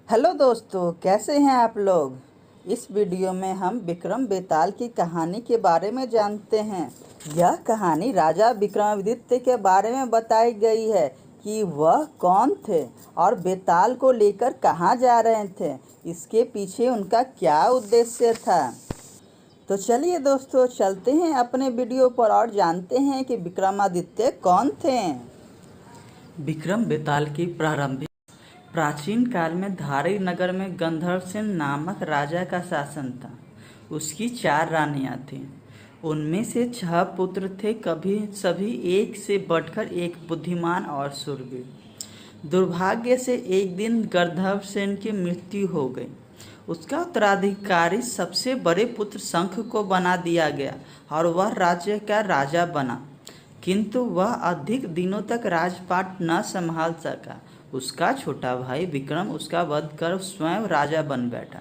Hello दोस्तों, कैसे हैं आप लोग। इस वीडियो में हम विक्रम बेताल की कहानी के बारे में जानते हैं। यह कहानी राजा विक्रमादित्य के बारे में बताई गई है कि वह कौन थे और बेताल को लेकर कहाँ जा रहे थे। इसके पीछे उनका क्या उद्देश्य था। तो चलिए दोस्तों, चलते हैं अपने वीडियो पर और जानते हैं कि विक्रमादित्य कौन थे। विक्रम बेताल की प्रारंभिक प्राचीन काल में धारी नगर में गंधर्वसेन नामक राजा का शासन था। उसकी 4 रानियां थीं। उनमें से 6 पुत्र थे। कभी सभी एक से बढ़कर एक बुद्धिमान और शूरवीर। दुर्भाग्य से एक दिन गंधर्वसेन की मृत्यु हो गई। उसका उत्तराधिकारी सबसे बड़े पुत्र शंख को बना दिया गया और वह राज्य का राजा बना, किंतु वह अधिक दिनों तक राजपाट न संभाल सका। उसका छोटा भाई विक्रम उसका वध कर स्वयं राजा बन बैठा।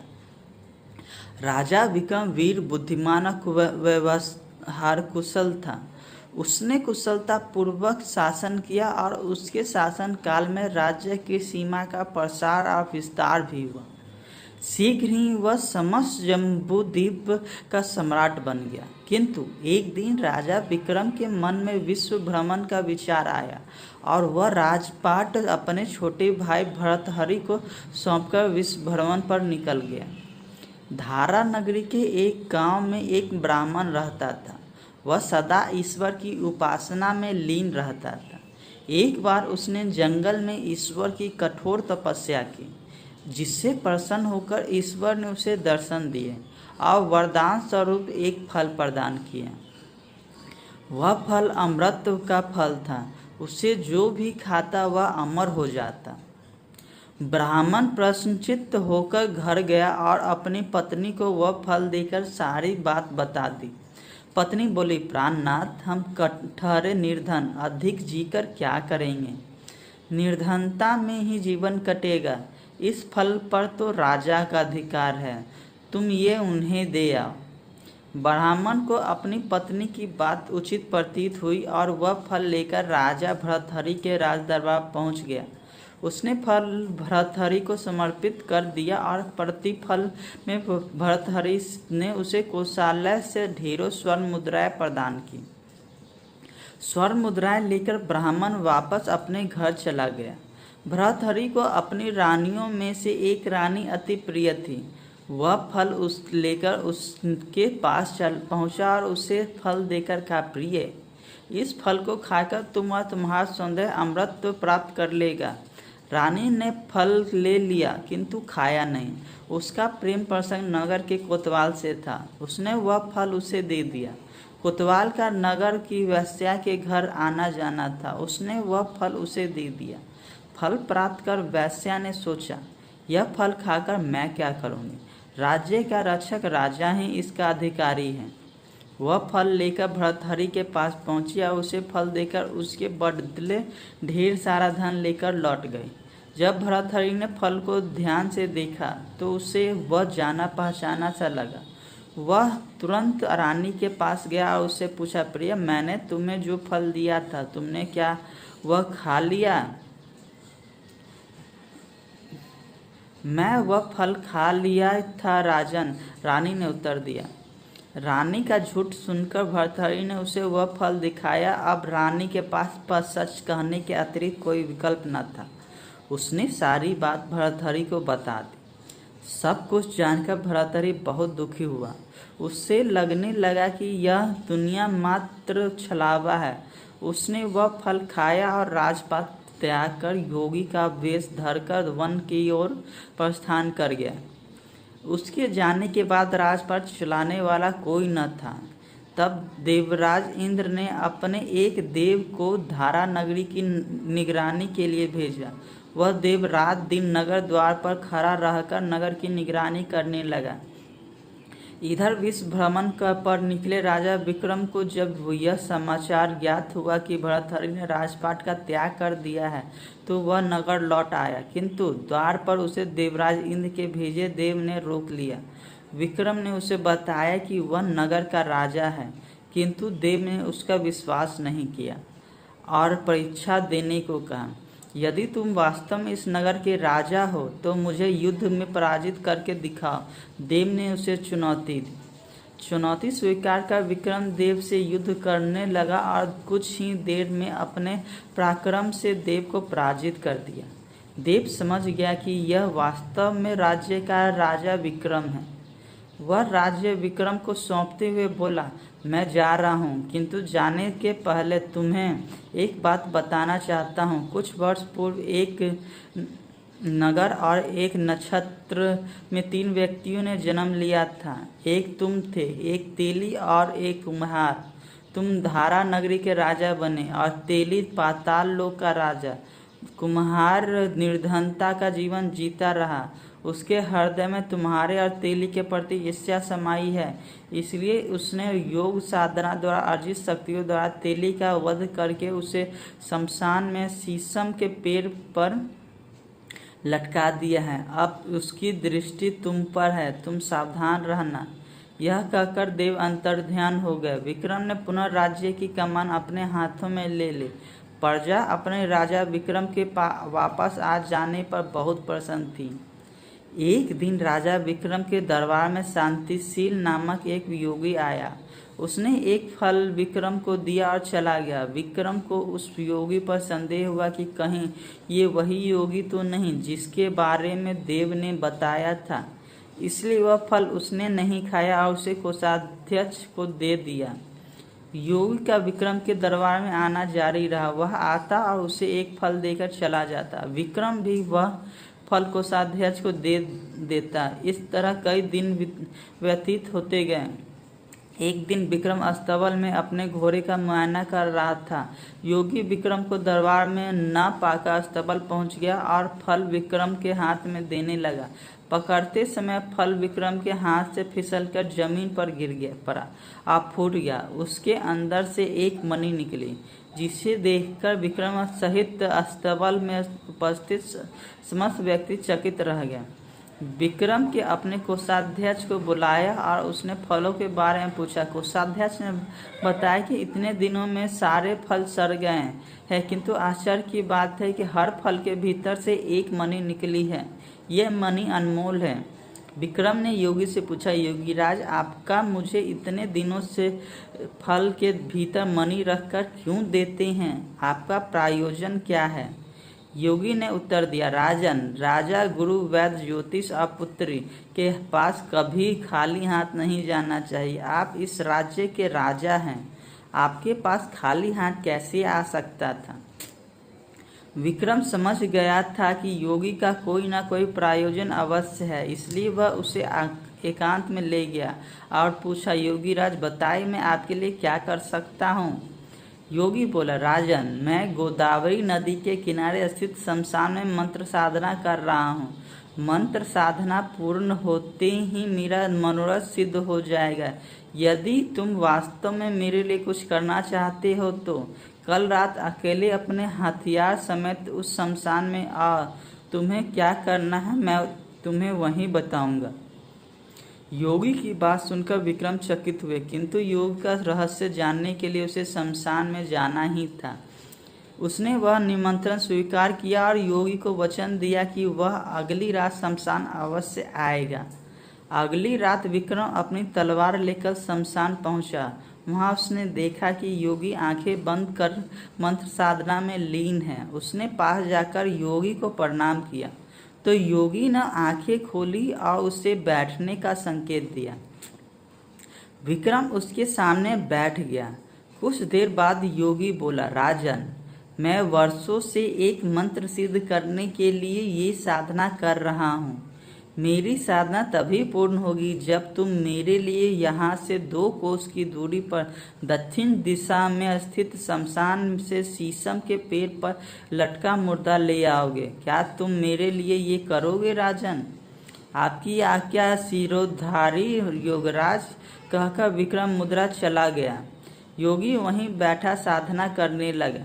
राजा विक्रम वीर बुद्धिमान और व्यवहार कुशल था। उसने कुशलता पूर्वक शासन किया और उसके शासन काल में राज्य की सीमा का प्रसार और विस्तार भी हुआ। शीघ्र ही वह समस्त जम्बूद्वीप का सम्राट बन गया। किंतु एक दिन राजा विक्रम के मन में विश्व भ्रमण का विचार आया और वह राजपाट अपने छोटे भाई भर्तहरि को सौंपकर विश्व भ्रमण पर निकल गया। धारा नगरी के एक गांव में एक ब्राह्मण रहता था। वह सदा ईश्वर की उपासना में लीन रहता था। एक बार उसने जंगल में ईश्वर की कठोर तपस्या की, जिससे प्रसन्न होकर ईश्वर ने उसे दर्शन दिए और वरदान स्वरूप एक फल प्रदान किया। वह फल अमृत का फल था। उसे जो भी खाता वह अमर हो जाता। ब्राह्मण प्रसन्नचित्त होकर घर गया और अपनी पत्नी को वह फल देकर सारी बात बता दी। पत्नी बोली, प्राणनाथ, हम ठहरे निर्धन, अधिक जीकर क्या करेंगे। निर्धनता में ही जीवन कटेगा। इस फल पर तो राजा का अधिकार है, तुम ये उन्हें दे आओ। ब्राह्मण को अपनी पत्नी की बात उचित प्रतीत हुई और वह फल लेकर राजा भर्तहरि के राजदरबार पहुंच गया। उसने फल भर्तहरि को समर्पित कर दिया और प्रतिफल में भर्तहरि ने उसे कौशल्या से ढेरों स्वर्ण मुद्राएं प्रदान की। स्वर्ण मुद्राएं लेकर ब्राह्मण वापस अपने घर चला गया। भर्तहरि को अपनी रानियों में से एक रानी अति प्रिय थी। वह फल लेकर उसके पास पहुंचा और उसे फल देकर कहा, प्रिय, इस फल को खाकर तुम और तुम्हारा सौंदर्य अमृत प्राप्त कर लेगा। रानी ने फल ले लिया किंतु खाया नहीं। उसका प्रेम प्रसंग नगर के कोतवाल से था। उसने वह फल उसे दे दिया। कोतवाल का नगर की वेश्या के घर आना जाना था। उसने वह फल उसे दे दिया। फल प्राप्त कर वेश्या ने सोचा, यह फल खाकर मैं क्या करूँगी। राज्य का रक्षक राजा ही इसका अधिकारी है। वह फल लेकर भर्तहरि के पास पहुंची और उसे फल देकर उसके बदले ढेर सारा धन लेकर लौट गई। जब भर्तहरि ने फल को ध्यान से देखा तो उसे वह जाना पहचाना सा लगा। वह तुरंत रानी के पास गया और उससे पूछा, प्रिय, मैंने तुम्हें जो फल दिया था तुमने क्या वह खा लिया। मैं वह फल खा लिया था राजन, रानी ने उत्तर दिया। रानी का झूठ सुनकर भर्तहरि ने उसे वह फल दिखाया। अब रानी के पास सच कहने के अतिरिक्त कोई विकल्प न था। उसने सारी बात भर्तहरि को बता दी। सब कुछ जानकर भर्तहरि बहुत दुखी हुआ। उससे लगने लगा कि यह दुनिया मात्र छलावा है। उसने वह फल खाया और राजपाट त्याग कर योगी का वेश धरकर वन की ओर प्रस्थान कर गया। उसके जाने के बाद राजपाट चलाने वाला कोई न था। तब देवराज इंद्र ने अपने एक देव को धारा नगरी की निगरानी के लिए भेजा। वह देव रात दिन नगर द्वार पर खड़ा रहकर नगर की निगरानी करने लगा। इधर विश्व भ्रमण पर निकले राजा विक्रम को जब यह समाचार ज्ञात हुआ कि भर्तहरि ने राजपाट का त्याग कर दिया है तो वह नगर लौट आया, किंतु द्वार पर उसे देवराज इंद्र के भेजे देव ने रोक लिया। विक्रम ने उसे बताया कि वह नगर का राजा है, किंतु देव ने उसका विश्वास नहीं किया और परीक्षा देने को कहा। यदि तुम वास्तव में इस नगर के राजा हो तो मुझे युद्ध में पराजित करके दिखाओ। देव ने उसे चुनौती दी। चुनौती स्वीकार कर विक्रम देव से युद्ध करने लगा और कुछ ही देर में अपने पराक्रम से देव को पराजित कर दिया। देव समझ गया कि यह वास्तव में राज्य का राजा विक्रम है। वह राज्य विक्रम को सौंपते हुए बोला, मैं जा रहा हूँ, किंतु जाने के पहले तुम्हें एक बात बताना चाहता हूँ। कुछ वर्ष पूर्व एक नगर और एक नक्षत्र में 3 व्यक्तियों ने जन्म लिया था। एक तुम थे, एक तेली और एक कुम्हार। तुम धारा नगरी के राजा बने और तेली पाताल लोक का राजा। कुम्हार निर्धनता का जीवन जीता रहा। उसके हृदय में तुम्हारे और तेली के प्रति ईर्ष्या समाई है, इसलिए उसने योग साधना द्वारा अर्जित शक्तियों द्वारा तेली का वध करके उसे शमशान में शीशम के पेड़ पर लटका दिया है। अब उसकी दृष्टि तुम पर है, तुम सावधान रहना। यह कहकर देव अंतर्ध्यान हो गए। विक्रम ने पुनः राज्य की कमान अपने हाथों में ले ली। प्रजा अपने राजा विक्रम के वापस आ जाने पर बहुत प्रसन्न थी। एक दिन राजा विक्रम के दरबार में शांतिशील नामक एक योगी आया। उसने एक फल विक्रम को दिया और चला गया। विक्रम को उस योगी पर संदेह हुआ कि कहीं ये वही योगी तो नहीं जिसके बारे में देव ने बताया था, इसलिए वह फल उसने नहीं खाया और उसे कोषाध्यक्ष को दे दिया। योगी का विक्रम के दरबार में आना जारी रहा। वह आता और उसे एक फल देकर चला जाता। विक्रम भी वह फल कोषाध्यक्ष को दे देता। इस तरह कई दिन व्यतीत होते गए। एक दिन विक्रम अस्तबल में अपने घोड़े का मुआयना कर रहा था। योगी विक्रम को दरबार में न पाकर अस्तबल पहुंच गया और फल विक्रम के हाथ में देने लगा। पकड़ते समय फल विक्रम के हाथ से फिसलकर जमीन पर गिर पड़ा और फूट गया। उसके अंदर से एक मणि निकली, जिसे देखकर विक्रम सहित अस्तबल में उपस्थित समस्त व्यक्ति चकित रह गए। विक्रम के अपने कोषाध्यक्ष को बुलाया और उसने फलों के बारे में पूछा। कोषाध्यक्ष ने बताया कि इतने दिनों में सारे फल सड़ गए हैं, किंतु आश्चर्य की बात है कि हर फल के भीतर से एक मणि निकली है। यह मणि अनमोल है। विक्रम ने योगी से पूछा, योगीराज, आपका मुझे इतने दिनों से फल के भीतर मणि रखकर क्यों देते हैं? आपका प्रयोजन क्या है? योगी ने उत्तर दिया, राजन, राजा गुरु वैद्य ज्योतिष और पुत्री के पास कभी खाली हाथ नहीं जाना चाहिए। आप इस राज्य के राजा हैं, आपके पास खाली हाथ कैसे आ सकता था? विक्रम समझ गया था कि योगी का कोई ना कोई प्रयोजन अवश्य है, इसलिए वह उसे एकांत में ले गया और पूछा, योगीराज, बताइए मैं आपके लिए क्या कर सकता हूँ? योगी बोला, राजन, मैं गोदावरी नदी के किनारे स्थित शमशान में मंत्र साधना कर रहा हूँ। मंत्र साधना पूर्ण होते ही मेरा मनोरथ सिद्ध हो जाएगा। यदि तुम वास्तव में मेरे लिए कुछ करना चाहते हो तो कल रात अकेले अपने हथियार समेत उस शमशान में आओ। तुम्हें क्या करना है मैं तुम्हें वहीं बताऊंगा। योगी की बात सुनकर विक्रम चकित हुए, किंतु योग का रहस्य जानने के लिए उसे शमशान में जाना ही था। उसने वह निमंत्रण स्वीकार किया और योगी को वचन दिया कि वह अगली रात शमशान अवश्य आएगा। अगली रात विक्रम अपनी तलवार लेकर शमशान पहुंचा। वहां उसने देखा कि योगी आंखें बंद कर मंत्र साधना में लीन है। उसने पास जाकर योगी को प्रणाम किया तो योगी ने आंखें खोली और उसे बैठने का संकेत दिया। विक्रम उसके सामने बैठ गया। कुछ देर बाद योगी बोला, राजन, मैं वर्षों से एक मंत्र सिद्ध करने के लिए ये साधना कर रहा हूँ। मेरी साधना तभी पूर्ण होगी जब तुम मेरे लिए यहाँ से 2 कोस की दूरी पर दक्षिण दिशा में स्थित शमशान से शीशम के पेड़ पर लटका मुर्दा ले आओगे। क्या तुम मेरे लिए ये करोगे राजन? आपकी आज्ञा शिरोधारी योगराज, कहकर विक्रम मुद्रा चला गया। योगी वहीं बैठा साधना करने लगा।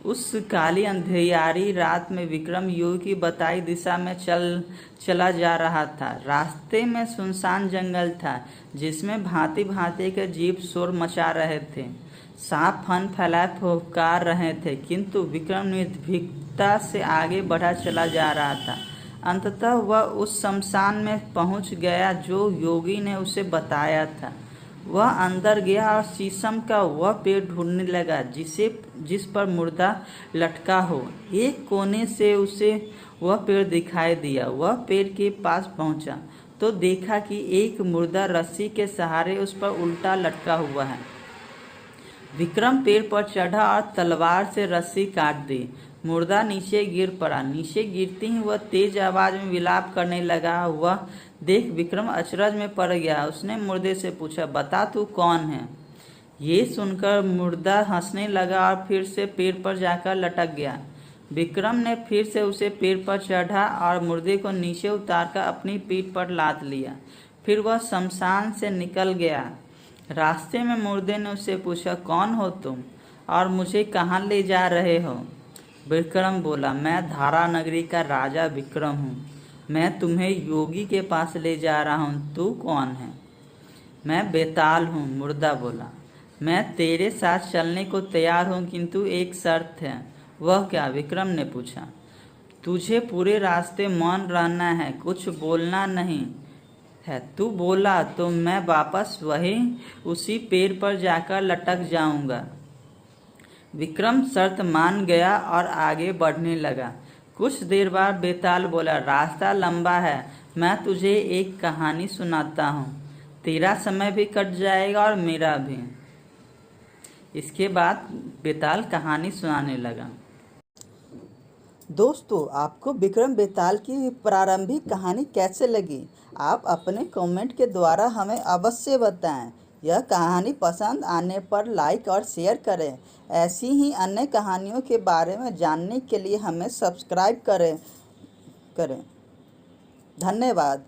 उस काली अंधियारी रात में विक्रम योगी की बताई दिशा में चला जा रहा था। रास्ते में सुनसान जंगल था, जिसमें भांति भांति के जीव शोर मचा रहे थे। सांप फन फैलाए फुफकार रहे थे, किंतु विक्रम निर्भीक उत्सुकता से आगे बढ़ा चला जा रहा था। अंततः वह उस शमशान में पहुंच गया जो योगी ने उसे बताया था। वह अंदर गया और शीशम का वह पेड़ ढूंढने लगा जिस पर मुर्दा लटका हो। एक कोने से उसे वह पेड़ दिखाई दिया। वह पेड़ के पास पहुंचा तो देखा कि एक मुर्दा रस्सी के सहारे उस पर उल्टा लटका हुआ है। विक्रम पेड़ पर चढ़ा और तलवार से रस्सी काट दी। मुर्दा नीचे गिर पड़ा। नीचे गिरते ही वह तेज आवाज में विलाप करने लगा। वह देख विक्रम अचरज में पड़ गया। उसने मुर्दे से पूछा, बता तू कौन है? ये सुनकर मुर्दा हंसने लगा और फिर से पेड़ पर जाकर लटक गया। विक्रम ने फिर से उसे पेड़ पर चढ़ा और मुर्दे को नीचे उतारकर अपनी पीठ पर लाद लिया। फिर वह शमशान से निकल गया। रास्ते में मुर्दे ने उससे पूछा, कौन हो तुम और मुझे कहाँ ले जा रहे हो? विक्रम बोला, मैं धारा नगरी का राजा विक्रम हूँ। मैं तुम्हें योगी के पास ले जा रहा हूँ। तू कौन है? मैं बेताल हूँ, मुर्दा बोला। मैं तेरे साथ चलने को तैयार हूँ, किंतु एक शर्त है। वह क्या? विक्रम ने पूछा। तुझे पूरे रास्ते मौन रहना है, कुछ बोलना नहीं है। तू बोला तो मैं वापस उसी पेड़ पर जाकर लटक जाऊंगा। विक्रम शर्त मान गया और आगे बढ़ने लगा। कुछ देर बाद बेताल बोला, रास्ता लंबा है, मैं तुझे एक कहानी सुनाता हूँ। तेरा समय भी कट जाएगा और मेरा भी। इसके बाद बेताल कहानी सुनाने लगा। दोस्तों, आपको विक्रम बेताल की प्रारंभिक कहानी कैसे लगी? आप अपने कमेंट के द्वारा हमें अवश्य बताएं। यह कहानी पसंद आने पर लाइक और शेयर करें। ऐसी ही अन्य कहानियों के बारे में जानने के लिए हमें सब्सक्राइब करें। धन्यवाद।